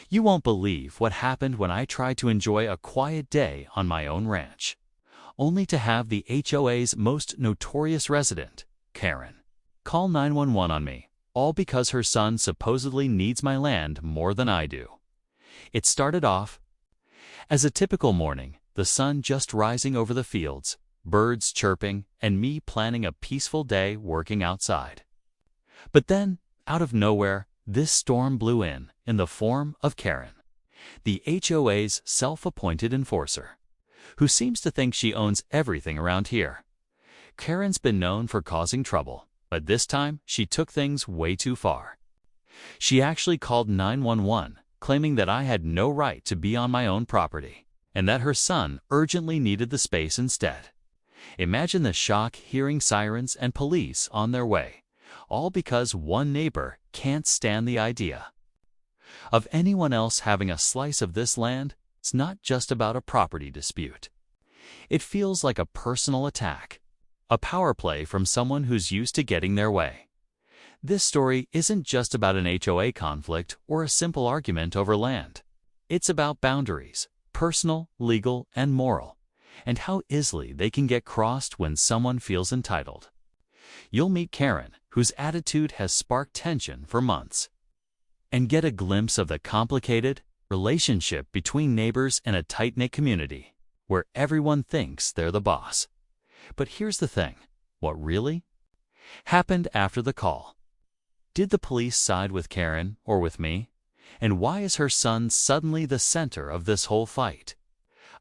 You won't believe what happened when I tried to enjoy a quiet day on my own ranch, only to have the HOA's most notorious resident, Karen, call 911 on me, all because her son supposedly needs my land more than I do. It started off as a typical morning, the sun just rising over the fields, birds chirping, and me planning a peaceful day working outside. But then, out of nowhere, this storm blew in the form of Karen, the HOA's self-appointed enforcer, who seems to think she owns everything around here. Karen's been known for causing trouble, but this time she took things way too far. She actually called 911, claiming that I had no right to be on my own property, and that her son urgently needed the space instead. Imagine the shock hearing sirens and police on their way, all because one neighbor can't stand the idea of anyone else having a slice of this land. It's not just about a property dispute. It feels like a personal attack, a power play from someone who's used to getting their way. This story isn't just about an HOA conflict or a simple argument over land. It's about boundaries, personal, legal, and moral, and how easily they can get crossed when someone feels entitled. You'll meet Karen, whose attitude has sparked tension for months, and get a glimpse of the complicated relationship between neighbors in a tight-knit community where everyone thinks they're the boss. But here's the thing: what really happened after the call? Did the police side with Karen or with me? And why is her son suddenly the center of this whole fight?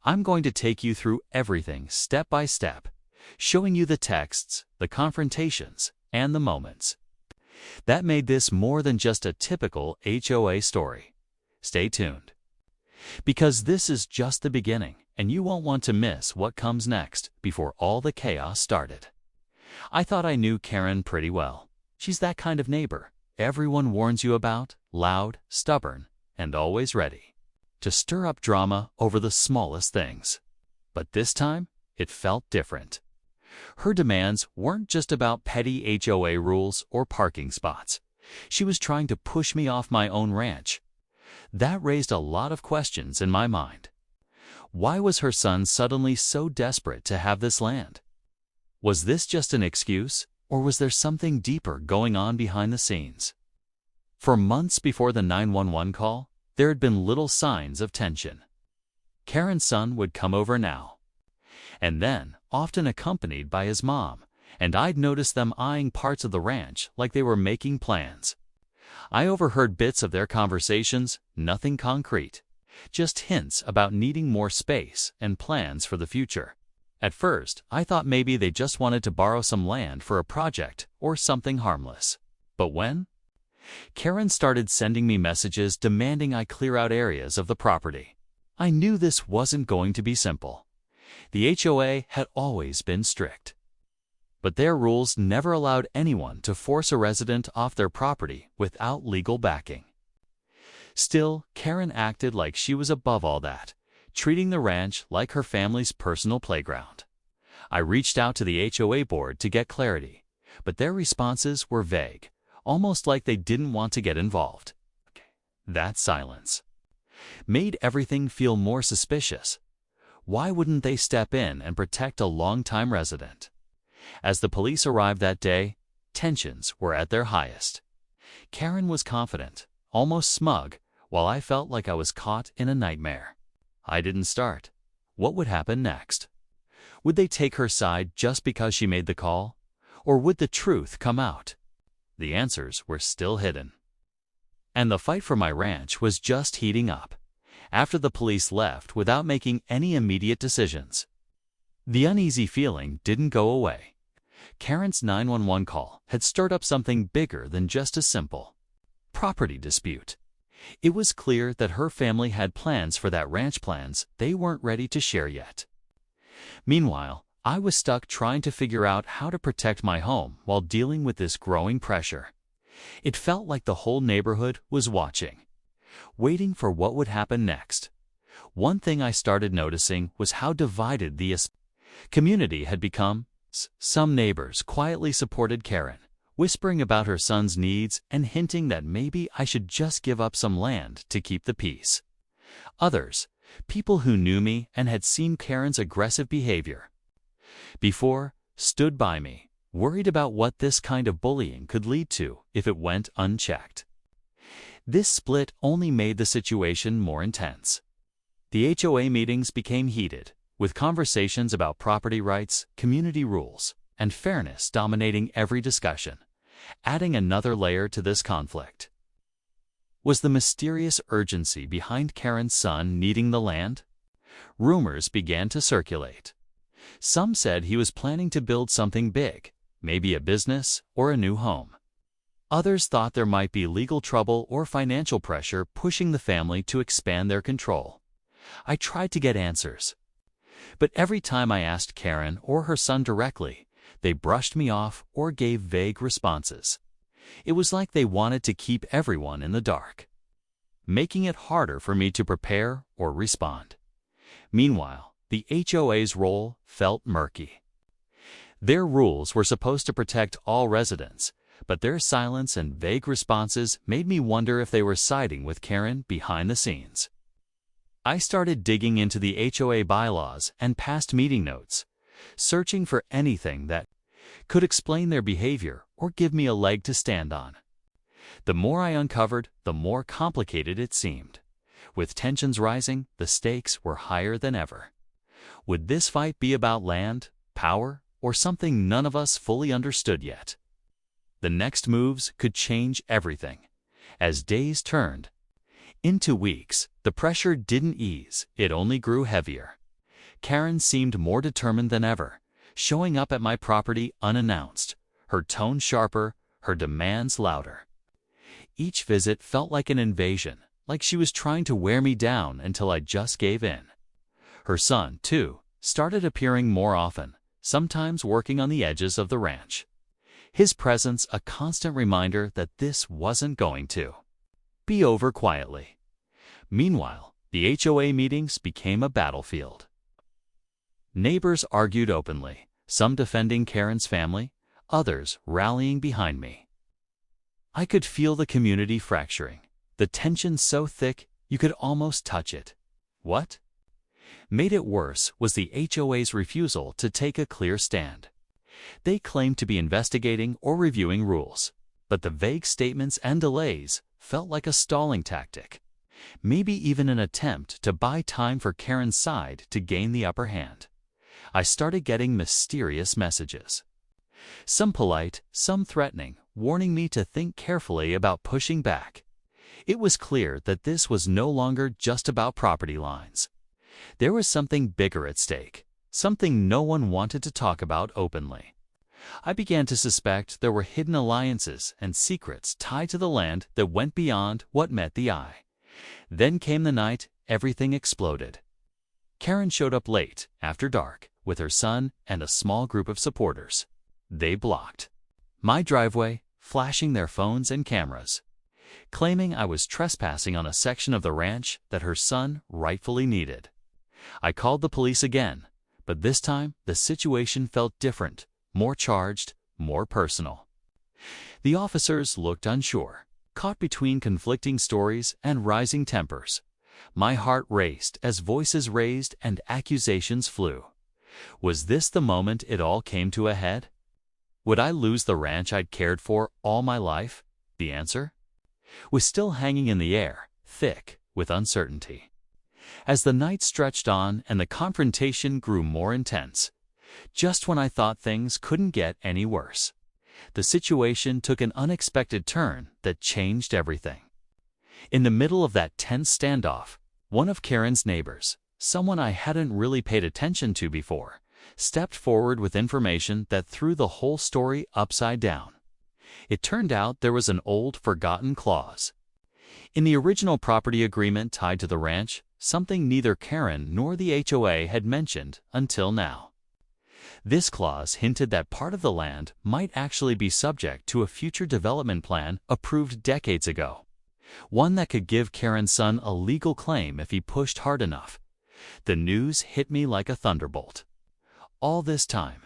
I'm going to take you through everything step by step, showing you the texts, the confrontations, and the moments that made this more than just a typical HOA story. Stay tuned, because this is just the beginning, and you won't want to miss what comes next before all the chaos started. I thought I knew Karen pretty well. She's that kind of neighbor everyone warns you about, loud, stubborn, and always ready to stir up drama over the smallest things. But this time, it felt different. Her demands weren't just about petty HOA rules or parking spots. She was trying to push me off my own ranch. That raised a lot of questions in my mind. Why was her son suddenly so desperate to have this land? Was this just an excuse, or was there something deeper going on behind the scenes? For months before the 911 call, there had been little signs of tension. Karen's son would come over now, and then, often accompanied by his mom, and I'd notice them eyeing parts of the ranch like they were making plans. I overheard bits of their conversations, nothing concrete, just hints about needing more space and plans for the future. At first, I thought maybe they just wanted to borrow some land for a project or something harmless. But when Karen started sending me messages demanding I clear out areas of the property, I knew this wasn't going to be simple. The HOA had always been strict, but their rules never allowed anyone to force a resident off their property without legal backing. Still, Karen acted like she was above all that, treating the ranch like her family's personal playground. I reached out to the HOA board to get clarity, but their responses were vague, almost like they didn't want to get involved. That silence made everything feel more suspicious. Why wouldn't they step in and protect a longtime resident? As the police arrived that day, tensions were at their highest. Karen was confident, almost smug, while I felt like I was caught in a nightmare. I didn't start. What would happen next? Would they take her side just because she made the call? Or would the truth come out? The answers were still hidden. And the fight for my ranch was just heating up, after the police left without making any immediate decisions. The uneasy feeling didn't go away. Karen's 911 call had stirred up something bigger than just a simple property dispute. It was clear that her family had plans for that ranch, plans they weren't ready to share yet. Meanwhile, I was stuck trying to figure out how to protect my home while dealing with this growing pressure. It felt like the whole neighborhood was watching, waiting for what would happen next. One thing I started noticing was how divided the community had become. Some neighbors quietly supported Karen, whispering about her son's needs and hinting that maybe I should just give up some land to keep the peace. Others, people who knew me and had seen Karen's aggressive behavior before, stood by me, worried about what this kind of bullying could lead to if it went unchecked. This split only made the situation more intense. The HOA meetings became heated, with conversations about property rights, community rules, and fairness dominating every discussion, adding another layer to this conflict. Was the mysterious urgency behind Karen's son needing the land? Rumors began to circulate. Some said he was planning to build something big, maybe a business or a new home. Others thought there might be legal trouble or financial pressure pushing the family to expand their control. I tried to get answers. But every time I asked Karen or her son directly, they brushed me off or gave vague responses. It was like they wanted to keep everyone in the dark, making it harder for me to prepare or respond. Meanwhile, the HOA's role felt murky. Their rules were supposed to protect all residents, but their silence and vague responses made me wonder if they were siding with Karen behind the scenes. I started digging into the HOA bylaws and past meeting notes, searching for anything that could explain their behavior or give me a leg to stand on. The more I uncovered, the more complicated it seemed. With tensions rising, the stakes were higher than ever. Would this fight be about land, power, or something none of us fully understood yet? The next moves could change everything. As days turned into weeks, the pressure didn't ease, it only grew heavier. Karen seemed more determined than ever, showing up at my property unannounced, her tone sharper, her demands louder. Each visit felt like an invasion, like she was trying to wear me down until I just gave in. Her son, too, started appearing more often, sometimes working on the edges of the ranch. His presence a constant reminder that this wasn't going to be over quietly. Meanwhile, the HOA meetings became a battlefield. Neighbors argued openly, some defending Karen's family, others rallying behind me. I could feel the community fracturing, the tension so thick you could almost touch it. What made it worse was the HOA's refusal to take a clear stand. They claimed to be investigating or reviewing rules, but the vague statements and delays felt like a stalling tactic, maybe even an attempt to buy time for Karen's side to gain the upper hand. I started getting mysterious messages. Some polite, some threatening, warning me to think carefully about pushing back. It was clear that this was no longer just about property lines. There was something bigger at stake, something no one wanted to talk about openly. I began to suspect there were hidden alliances and secrets tied to the land that went beyond what met the eye. Then came the night everything exploded. Karen showed up late, after dark, with her son and a small group of supporters. They blocked my driveway, flashing their phones and cameras, claiming I was trespassing on a section of the ranch that her son rightfully needed. I called the police again, but this time the situation felt different, more charged, more personal. The officers looked unsure, caught between conflicting stories and rising tempers. My heart raced as voices raised and accusations flew. Was this the moment it all came to a head? Would I lose the ranch I'd cared for all my life? The answer was still hanging in the air, thick with uncertainty. As the night stretched on and the confrontation grew more intense, just when I thought things couldn't get any worse, the situation took an unexpected turn that changed everything. In the middle of that tense standoff, one of Karen's neighbors, someone I hadn't really paid attention to before, stepped forward with information that threw the whole story upside down. It turned out there was an old, forgotten clause in the original property agreement tied to the ranch, something neither Karen nor the HOA had mentioned until now. This clause hinted that part of the land might actually be subject to a future development plan approved decades ago, one that could give Karen's son a legal claim if he pushed hard enough. The news hit me like a thunderbolt. All this time,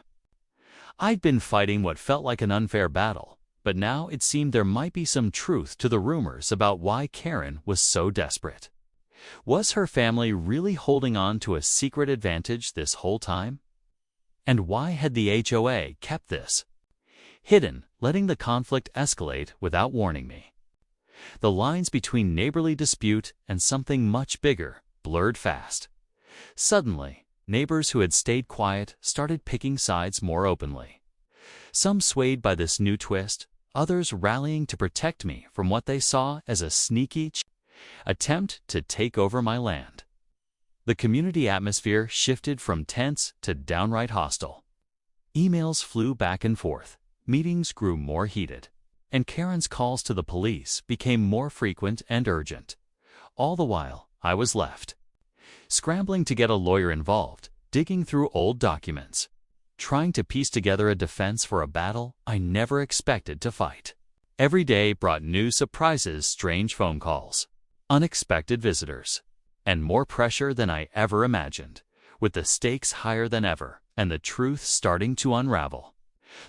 I'd been fighting what felt like an unfair battle, but now it seemed there might be some truth to the rumors about why Karen was so desperate. Was her family really holding on to a secret advantage this whole time? And why had the HOA kept this hidden, letting the conflict escalate without warning me? The lines between neighborly dispute and something much bigger blurred fast. Suddenly, neighbors who had stayed quiet started picking sides more openly. Some swayed by this new twist, others rallying to protect me from what they saw as a sneaky attempt to take over my land. The community atmosphere shifted from tense to downright hostile. Emails flew back and forth, meetings grew more heated, and Karen's calls to the police became more frequent and urgent. All the while, I was left scrambling to get a lawyer involved, digging through old documents, trying to piece together a defense for a battle I never expected to fight. Every day brought new surprises, strange phone calls, unexpected visitors, and more pressure than I ever imagined, with the stakes higher than ever and the truth starting to unravel.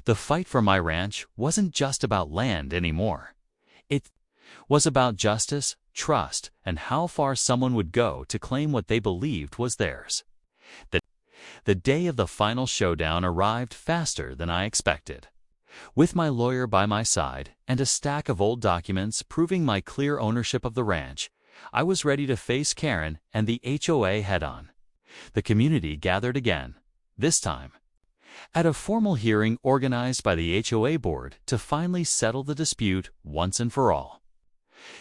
The fight for my ranch wasn't just about land anymore. It was about justice, trust, and how far someone would go to claim what they believed was theirs. The day of the final showdown arrived faster than I expected. With my lawyer by my side and a stack of old documents proving my clear ownership of the ranch, I was ready to face Karen and the HOA head-on. The community gathered again, this time at a formal hearing organized by the HOA board to finally settle the dispute once and for all.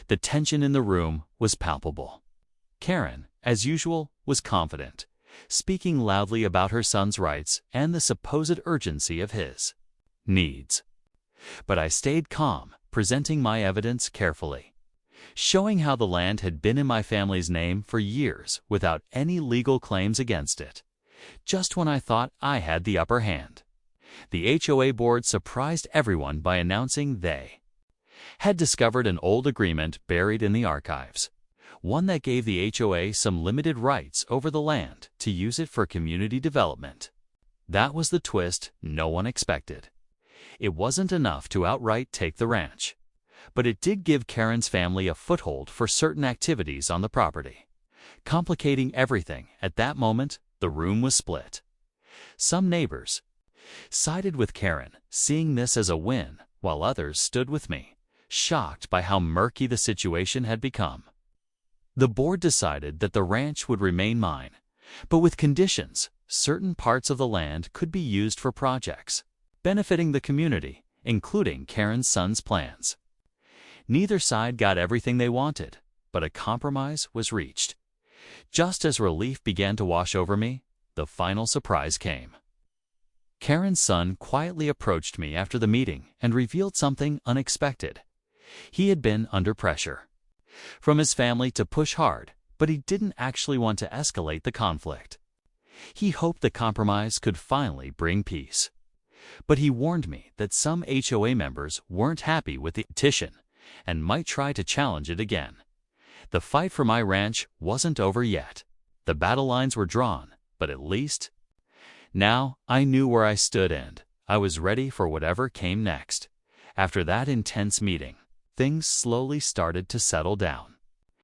The tension in the room was palpable. Karen, as usual, was confident, speaking loudly about her son's rights and the supposed urgency of his needs. But I stayed calm, presenting my evidence carefully, showing how the land had been in my family's name for years without any legal claims against it. Just when I thought I had the upper hand, the HOA board surprised everyone by announcing they had discovered an old agreement buried in the archives, one that gave the HOA some limited rights over the land to use it for community development. That was the twist no one expected. It wasn't enough to outright take the ranch, but it did give Karen's family a foothold for certain activities on the property. Complicating everything, at that moment, the room was split. Some neighbors sided with Karen, seeing this as a win, while others stood with me, shocked by how murky the situation had become. The board decided that the ranch would remain mine, but with conditions. Certain parts of the land could be used for projects benefiting the community, including Karen's son's plans. Neither side got everything they wanted, but a compromise was reached. Just as relief began to wash over me, the final surprise came. Karen's son quietly approached me after the meeting and revealed something unexpected. He had been under pressure from his family to push hard, but he didn't actually want to escalate the conflict. He hoped the compromise could finally bring peace. But he warned me that some HOA members weren't happy with the petition and might try to challenge it again. The fight for my ranch wasn't over yet. The battle lines were drawn, but at least now I knew where I stood and I was ready for whatever came next. After that intense meeting, things slowly started to settle down.